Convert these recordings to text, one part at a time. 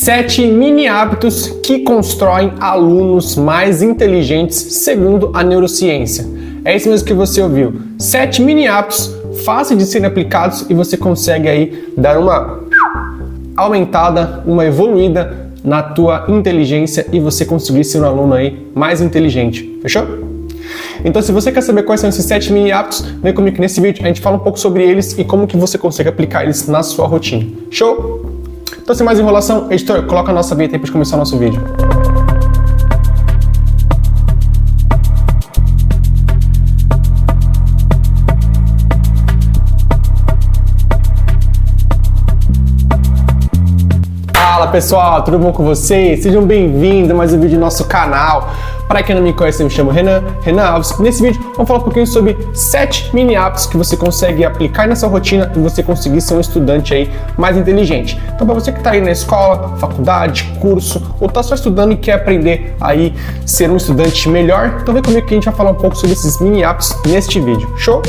7 mini hábitos que constroem alunos mais inteligentes segundo a neurociência. É isso mesmo que você ouviu. 7 mini hábitos fáceis de serem aplicados e você consegue aí dar uma aumentada, uma evoluída na tua inteligência e você conseguir ser um aluno aí mais inteligente. Fechou? Então, se você quer saber quais são esses 7 mini hábitos, vem comigo nesse vídeo, a gente fala um pouco sobre eles e como que você consegue aplicar eles na sua rotina. Show? Então, sem mais enrolação, editor, coloca a nossa vinheta aí para começar o nosso vídeo. Fala pessoal, tudo bom com vocês? Sejam bem-vindos a mais um vídeo do nosso canal. Para quem não me conhece, eu me chamo Renan Alves. Nesse vídeo, vamos falar um pouquinho sobre 7 mini hábitos que você consegue aplicar na sua rotina e você conseguir ser um estudante aí mais inteligente. Então, para você que está aí na escola, faculdade, curso, ou está só estudando e quer aprender aí ser um estudante melhor, então vem comigo que a gente vai falar um pouco sobre esses mini hábitos neste vídeo. Show?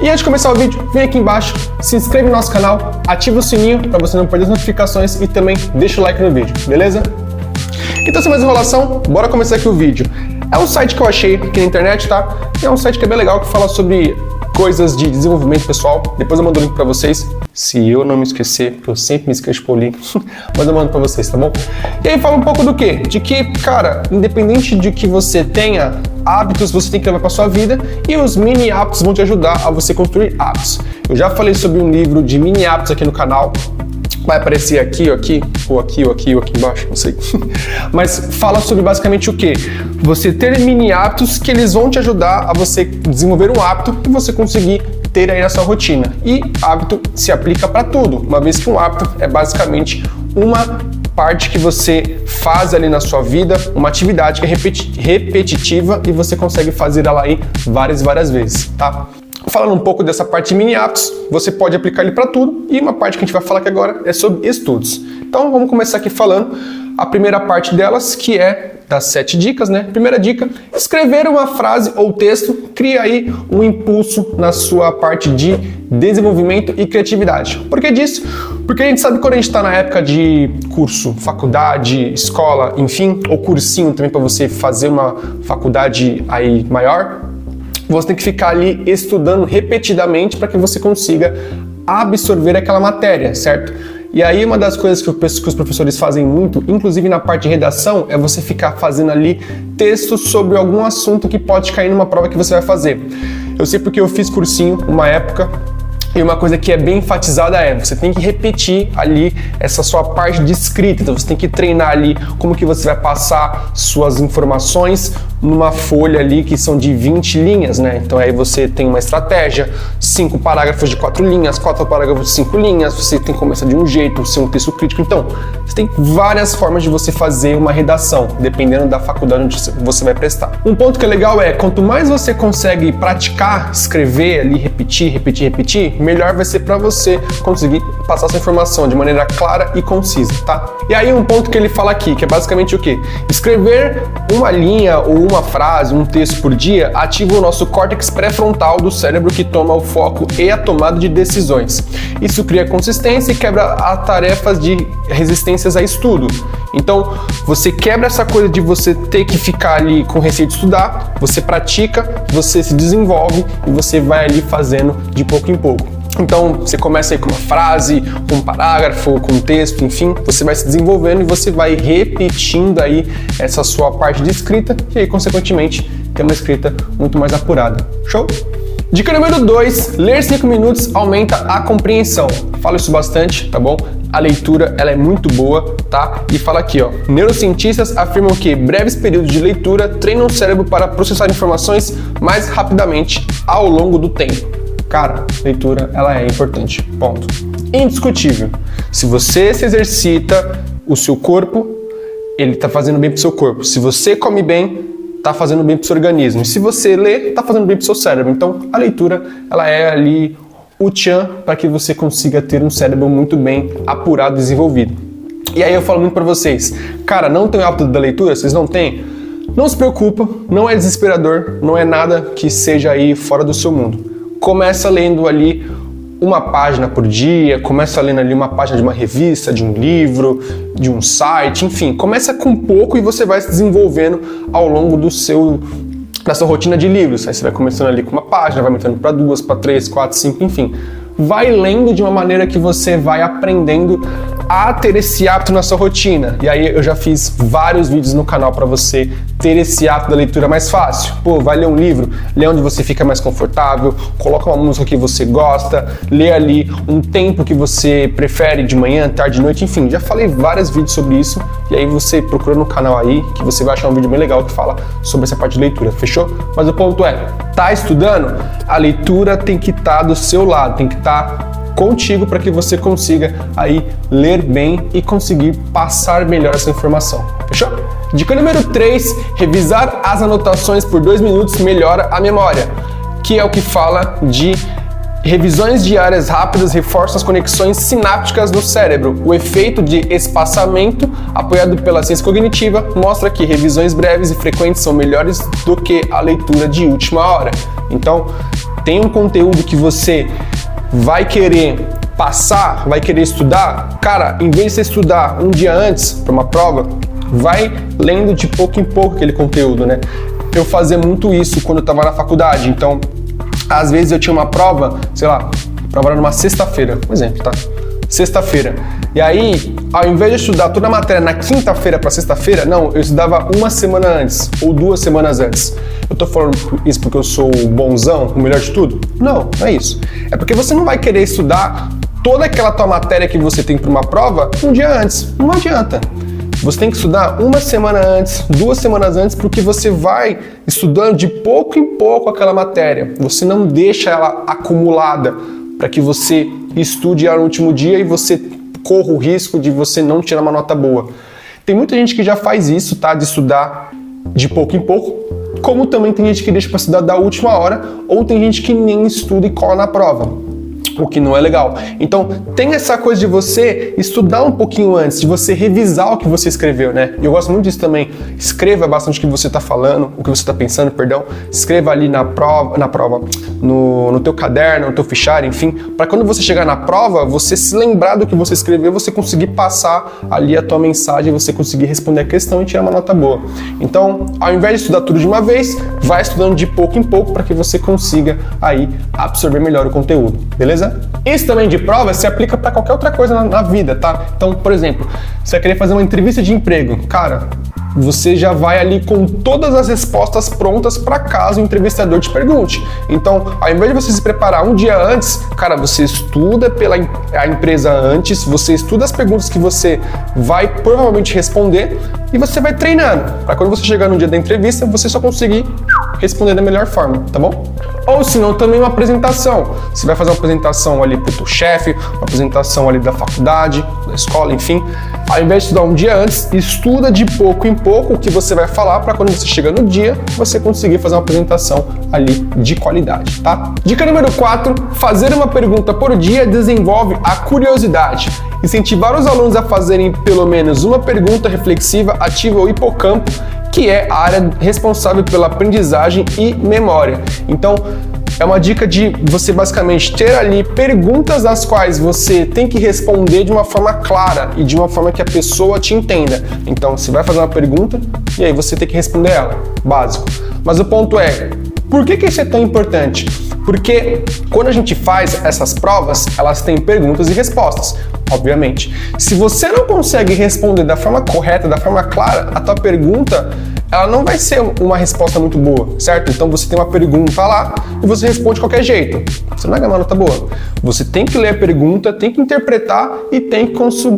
E antes de começar o vídeo, vem aqui embaixo, se inscreve no nosso canal, ativa o sininho para você não perder as notificações e também deixa o like no vídeo, beleza? Então, sem mais enrolação, bora começar aqui o vídeo. É um site que eu achei aqui na internet, tá? E é um site que é bem legal, que fala sobre coisas de desenvolvimento pessoal. Depois eu mando o link pra vocês, se eu não me esquecer, porque eu sempre me esqueço por link, mas eu mando pra vocês, tá bom? E aí fala um pouco do quê? De que, cara, independente de que você tenha hábitos, você tem que levar pra sua vida e os mini hábitos vão te ajudar a você construir hábitos. Eu já falei sobre um livro de mini hábitos aqui no canal, vai aparecer aqui, ou aqui embaixo, não sei. Mas fala sobre basicamente o quê? Você ter mini hábitos que eles vão te ajudar a você desenvolver um hábito e você conseguir ter aí na sua rotina. E hábito se aplica para tudo, uma vez que um hábito é basicamente uma parte que você faz ali na sua vida, uma atividade que é repetitiva e você consegue fazer ela aí várias vezes, tá? Falando um pouco dessa parte de mini hábitos, você pode aplicar ele para tudo e uma parte que a gente vai falar aqui agora é sobre estudos. Então vamos começar aqui falando a primeira parte delas, que é das 7 dicas, né? Primeira dica, escrever uma frase ou texto cria aí um impulso na sua parte de desenvolvimento e criatividade. Por que disso? Porque a gente sabe que quando a gente está na época de curso, faculdade, escola, enfim, ou cursinho também para você fazer uma faculdade aí maior, você tem que ficar ali estudando repetidamente para que você consiga absorver aquela matéria, certo? E aí uma das coisas que os professores fazem muito, inclusive na parte de redação, é você ficar fazendo ali textos sobre algum assunto que pode cair numa prova que você vai fazer. Eu sei porque eu fiz cursinho uma época, e uma coisa que é bem enfatizada é, você tem que repetir ali essa sua parte de escrita, então você tem que treinar ali como que você vai passar suas informações numa folha ali que são de 20 linhas, né? Então aí você tem uma estratégia, 5 parágrafos de 4 linhas, 4 parágrafos de 5 linhas, você tem que começar de um jeito, ser um texto crítico. Então, você tem várias formas de você fazer uma redação, dependendo da faculdade onde você vai prestar. Um ponto que é legal é, quanto mais você consegue praticar, escrever ali, repetir, melhor vai ser para você conseguir passar essa informação de maneira clara e concisa, tá? E aí um ponto que ele fala aqui, que é basicamente o quê? Escrever uma linha ou uma frase, um texto por dia, ativa o nosso córtex pré-frontal do cérebro que toma o foco e a tomada de decisões. Isso cria consistência e quebra as tarefas de resistências a estudo. Então, você quebra essa coisa de você ter que ficar ali com receio de estudar, você pratica, você se desenvolve e você vai ali fazendo de pouco em pouco. Então, você começa aí com uma frase, com um parágrafo, com um texto, enfim, você vai se desenvolvendo e você vai repetindo aí essa sua parte de escrita e aí, consequentemente, ter uma escrita muito mais apurada. Show? Dica número 2, ler 5 minutos aumenta a compreensão. Falo isso bastante, tá bom? A leitura, ela é muito boa, tá? E fala aqui, ó, neurocientistas afirmam que breves períodos de leitura treinam o cérebro para processar informações mais rapidamente ao longo do tempo. Cara, leitura, ela é importante, ponto. Indiscutível. Se você se exercita, o seu corpo, ele tá fazendo bem pro seu corpo. Se você come bem, tá fazendo bem pro seu organismo. E se você lê, tá fazendo bem pro seu cérebro. Então, a leitura, ela é ali o tchan para que você consiga ter um cérebro muito bem apurado e desenvolvido. E aí eu falo muito para vocês, cara, não tem o hábito da leitura? Vocês não têm? Não se preocupa, não é desesperador, não é nada que seja aí fora do seu mundo. Começa lendo ali uma página por dia, começa lendo ali uma página de uma revista, de um livro, de um site, enfim, começa com pouco e você vai se desenvolvendo ao longo da sua rotina de livros. Aí você vai começando ali com uma página, vai aumentando para 2, para 3, 4, 5, enfim. Vai lendo de uma maneira que você vai aprendendo a ter esse hábito na sua rotina. E aí eu já fiz vários vídeos no canal para você ter esse hábito da leitura mais fácil. Pô, vai ler um livro, lê onde você fica mais confortável, coloca uma música que você gosta, lê ali um tempo que você prefere, de manhã, tarde, noite, enfim. Já falei vários vídeos sobre isso, e aí você procura no canal aí, que você vai achar um vídeo bem legal que fala sobre essa parte de leitura, fechou? Mas o ponto é, tá estudando? A leitura tem que estar do seu lado, tem que estar contigo para que você consiga aí ler bem e conseguir passar melhor essa informação. Fechou? Dica número 3, revisar as anotações por 2 minutos melhora a memória, que é o que fala de revisões diárias rápidas reforçam as conexões sinápticas no cérebro. O efeito de espaçamento, apoiado pela ciência cognitiva, mostra que revisões breves e frequentes são melhores do que a leitura de última hora. Então, tem um conteúdo que você vai querer passar, vai querer estudar, cara, em vez de você estudar um dia antes para uma prova, vai lendo de pouco em pouco aquele conteúdo, né? Eu fazia muito isso quando eu estava na faculdade, então, às vezes eu tinha uma prova, sei lá, prova era numa sexta-feira, por exemplo, tá? Sexta-feira. E aí, ao invés de estudar toda a matéria na quinta-feira para sexta-feira, não, eu estudava uma semana antes ou 2 semanas antes. Eu tô falando isso porque eu sou o bonzão, o melhor de tudo? Não, não é isso. É porque você não vai querer estudar toda aquela tua matéria que você tem para uma prova um dia antes. Não adianta. Você tem que estudar uma semana antes, 2 semanas antes, porque você vai estudando de pouco em pouco aquela matéria. Você não deixa ela acumulada para que você estude ela no último dia e você corra o risco de você não tirar uma nota boa. Tem muita gente que já faz isso, tá? De estudar de pouco em pouco, como também tem gente que deixa para estudar da última hora, ou tem gente que nem estuda e cola na prova, o que não é legal. Então, tem essa coisa de você estudar um pouquinho antes, de você revisar o que você escreveu, né? E eu gosto muito disso também. Escreva bastante o que você está falando, o que você está pensando, perdão. Escreva ali na prova, no teu caderno, no teu fichário, enfim, para quando você chegar na prova, você se lembrar do que você escreveu, você conseguir passar ali a tua mensagem, você conseguir responder a questão e tirar uma nota boa. Então, ao invés de estudar tudo de uma vez, vai estudando de pouco em pouco para que você consiga aí absorver melhor o conteúdo, beleza? Isso também de prova se aplica para qualquer outra coisa na vida, tá? Então, por exemplo, você vai querer fazer uma entrevista de emprego, cara, você já vai ali com todas as respostas prontas para caso o entrevistador te pergunte. Então, ao invés de você se preparar um dia antes, cara, você estuda a empresa antes, você estuda as perguntas que você vai provavelmente responder e você vai treinando, para quando você chegar no dia da entrevista, você só conseguir responder da melhor forma, tá bom? Ou se não, também uma apresentação. Você vai fazer uma apresentação ali pro teu chefe, uma apresentação ali da faculdade, da escola, enfim. Ao invés de estudar um dia antes, estuda de pouco em pouco o que você vai falar para quando você chegar no dia, você conseguir fazer uma apresentação ali de qualidade, tá? Dica número 4, fazer uma pergunta por dia desenvolve a curiosidade. Incentivar os alunos a fazerem pelo menos uma pergunta reflexiva ativa o hipocampo, que é a área responsável pela aprendizagem e memória. Então, é uma dica de você basicamente ter ali perguntas às quais você tem que responder de uma forma clara e de uma forma que a pessoa te entenda. Então, você vai fazer uma pergunta e aí você tem que responder ela, básico. Mas o ponto é, por que isso é tão importante? Porque quando a gente faz essas provas, elas têm perguntas e respostas, obviamente. Se você não consegue responder da forma correta, da forma clara, a tua pergunta, ela não vai ser uma resposta muito boa, certo? Então você tem uma pergunta lá e você responde de qualquer jeito. Você não vai ganhar uma nota boa. Você tem que ler a pergunta, tem que interpretar e tem que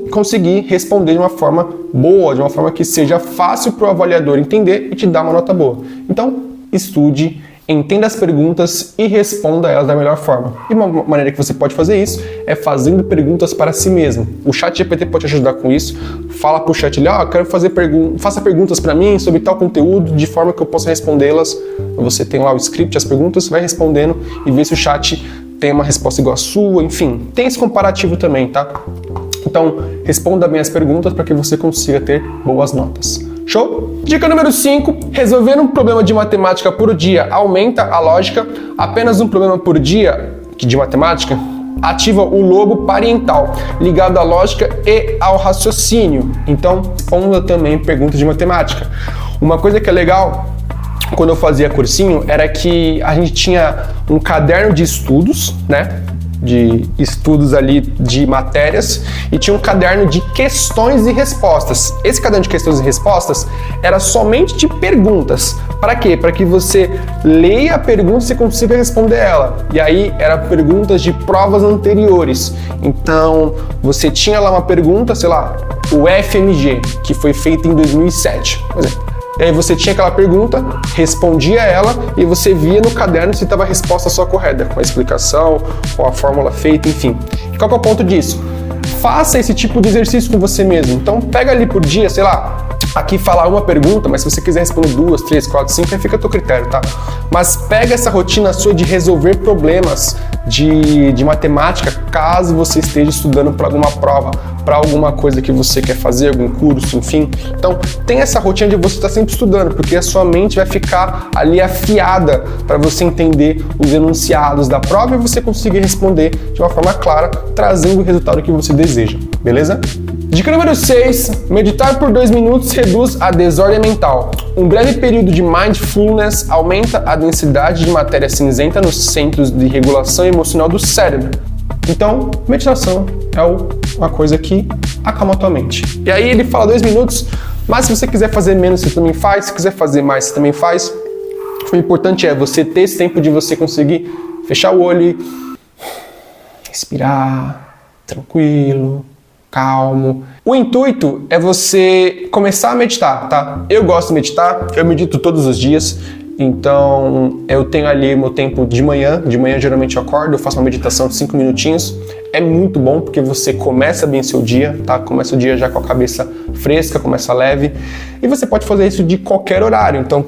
conseguir responder de uma forma boa, de uma forma que seja fácil para o avaliador entender e te dar uma nota boa. Então, estude, entenda as perguntas e responda elas da melhor forma. E uma maneira que você pode fazer isso é fazendo perguntas para si mesmo. O ChatGPT pode te ajudar com isso. Fala pro chat ali, eu quero fazer faça perguntas para mim sobre tal conteúdo de forma que eu possa respondê-las. Você tem lá o script, as perguntas, vai respondendo e vê se o chat tem uma resposta igual a sua, enfim. Tem esse comparativo também, tá? Então, responda bem as perguntas para que você consiga ter boas notas. Show? Dica número 5, resolver um problema de matemática por dia aumenta a lógica. Apenas um problema por dia de matemática ativa o lobo parietal, ligado à lógica e ao raciocínio. Então, responda também perguntas de matemática. Uma coisa que é legal, quando eu fazia cursinho, era que a gente tinha um caderno de estudos, né? De estudos ali de matérias, e tinha um caderno de questões e respostas. Esse caderno de questões e respostas era somente de perguntas. Para quê? Para que você leia a pergunta e você consiga responder ela. E aí eram perguntas de provas anteriores. Então você tinha lá uma pergunta, sei lá, o FMG, que foi feito em 2007, por exemplo. E aí você tinha aquela pergunta, respondia ela e você via no caderno se estava a resposta só correta, com a explicação, com a fórmula feita, enfim. E qual que é o ponto disso? Faça esse tipo de exercício com você mesmo. Então pega ali por dia, sei lá, aqui falar uma pergunta, mas se você quiser responder 2, 3, 4, 5, aí fica a teu critério, tá? Mas pega essa rotina sua de resolver problemas de matemática, caso você esteja estudando para alguma prova, para alguma coisa que você quer fazer, algum curso, enfim. Então, tem essa rotina de você estar sempre estudando, porque a sua mente vai ficar ali afiada para você entender os enunciados da prova e você conseguir responder de uma forma clara, trazendo o resultado que você deseja, beleza? Dica número 6, meditar por 2 minutos reduz a desordem mental. Um breve período de mindfulness aumenta a densidade de matéria cinzenta nos centros de regulação emocional do cérebro. Então, meditação é uma coisa que acalma a tua mente. E aí ele fala 2 minutos, mas se você quiser fazer menos, você também faz. Se quiser fazer mais, você também faz. O importante é você ter esse tempo de você conseguir fechar o olho, respirar, tranquilo, calmo. O intuito é você começar a meditar, tá? Eu gosto de meditar, eu medito todos os dias, então eu tenho ali meu tempo de manhã geralmente eu acordo, eu faço uma meditação de 5 minutinhos, é muito bom porque você começa bem seu dia, tá? Começa o dia já com a cabeça fresca, começa leve, e você pode fazer isso de qualquer horário, então,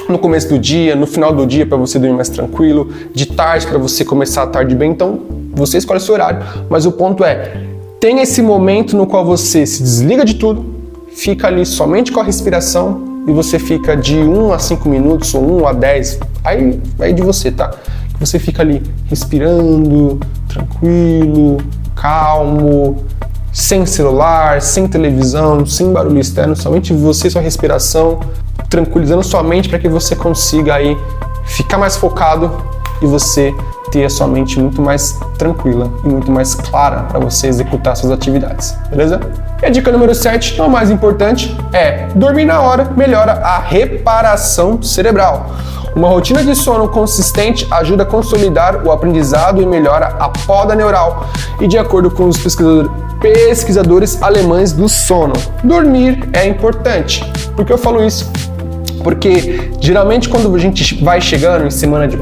no começo do dia, no final do dia para você dormir mais tranquilo, de tarde para você começar a tarde bem, então você escolhe o seu horário, mas o ponto é, tem esse momento no qual você se desliga de tudo, fica ali somente com a respiração e você fica de 1 a 5 minutos ou 1 a 10, aí é de você, tá? Você fica ali respirando, tranquilo, calmo, sem celular, sem televisão, sem barulho externo, somente você e sua respiração, tranquilizando sua mente para que você consiga aí ficar mais focado e você ter a sua mente muito mais tranquila e muito mais clara para você executar suas atividades, beleza? E a dica número 7, não a mais importante, é dormir na hora melhora a reparação cerebral. Uma rotina de sono consistente ajuda a consolidar o aprendizado e melhora a poda neural. E de acordo com os pesquisadores alemães do sono, dormir é importante. Por que eu falo isso? Porque geralmente quando a gente vai chegando em semana de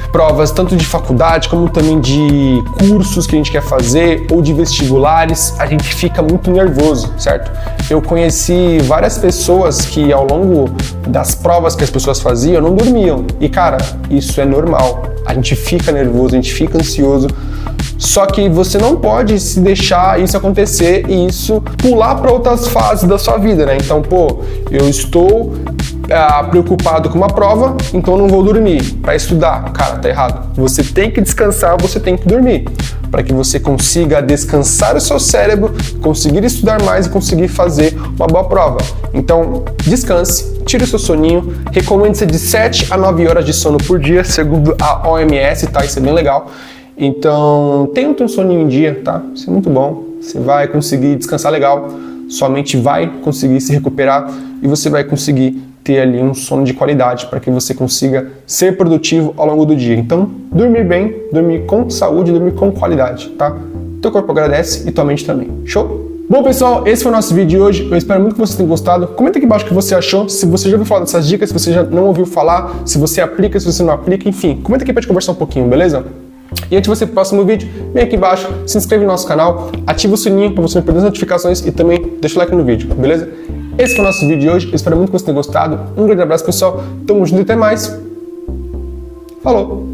provas tanto de faculdade como também de cursos que a gente quer fazer ou de vestibulares, a gente fica muito nervoso, certo? Eu conheci várias pessoas que ao longo das provas que as pessoas faziam não dormiam. E cara, isso é normal. A gente fica nervoso, a gente fica ansioso. Só que você não pode se deixar isso acontecer e isso pular para outras fases da sua vida, né? Então, eu estou preocupado com uma prova, então eu não vou dormir para estudar. Cara, tá errado. Você tem que descansar, você tem que dormir, para que você consiga descansar o seu cérebro, conseguir estudar mais e conseguir fazer uma boa prova. Então, descanse, tire o seu soninho, recomenda-se de 7 a 9 horas de sono por dia, segundo a OMS, tá? Isso é bem legal. Então, tenha um soninho em dia, tá? Isso é muito bom. Você vai conseguir descansar legal, sua mente vai conseguir se recuperar e você vai conseguir ter ali um sono de qualidade para que você consiga ser produtivo ao longo do dia. Então, dormir bem, dormir com saúde, dormir com qualidade, tá? Teu corpo agradece e tua mente também. Show? Bom, pessoal, esse foi o nosso vídeo de hoje. Eu espero muito que vocês tenham gostado. Comenta aqui embaixo o que você achou, se você já ouviu falar dessas dicas, se você já não ouviu falar, se você aplica, se você não aplica, enfim. Comenta aqui pra gente conversar um pouquinho, beleza? E antes de você ir pro próximo vídeo, vem aqui embaixo, se inscreve no nosso canal, ativa o sininho para você não perder as notificações e também deixa o like no vídeo, beleza? Esse foi o nosso vídeo de hoje, eu espero muito que você tenha gostado. Um grande abraço, pessoal. Tamo junto e até mais. Falou!